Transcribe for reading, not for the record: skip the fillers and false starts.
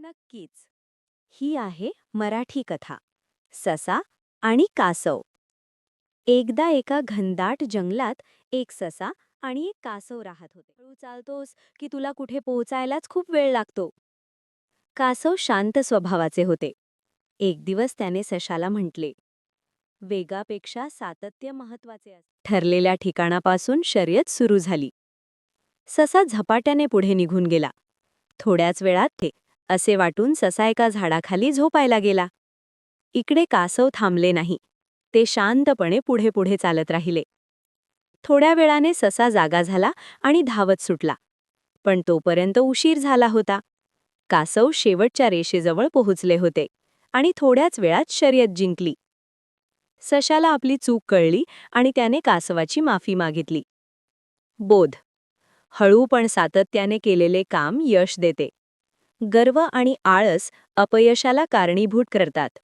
नक्कीच. ही आहे मराठी कथा ससा आणि कासव. एकदा एका घनदाट जंगलात एक ससा आणि एक कासव राहत होते. हळू चालतोस की तुला कुठे पोहोचायलाच खूप वेळ लागतो. कासव शांत स्वभावाचे होते. एक दिवस त्याने सशाला म्हटले, वेगापेक्षा सातत्य महत्वाचे असते. ठरलेल्या ठिकाणापासून शर्यत सुरू झाली. ससा झपाट्याने पुढे निघून गेला. थोड्याच वेळात ते असे वाटून ससा एका झाडाखाली झोपायला गेला. इकडे कासव थांबले नाही. ते शांतपणे पुढे पुढे चालत राहिले. थोड्या वेळाने ससा जागा झाला आणि धावत सुटला. पण तोपर्यंत उशीर झाला होता. कासव शेवटच्या रेषेजवळ पोहोचले होते आणि थोड्याच वेळात शर्यत जिंकली. सशाला आपली चूक कळली आणि त्याने कासवाची माफी मागितली. बोध: हळू पण सातत्याने केलेले काम यश देते. गर्व आणि आळस अपयशाला कारणीभूत करतात.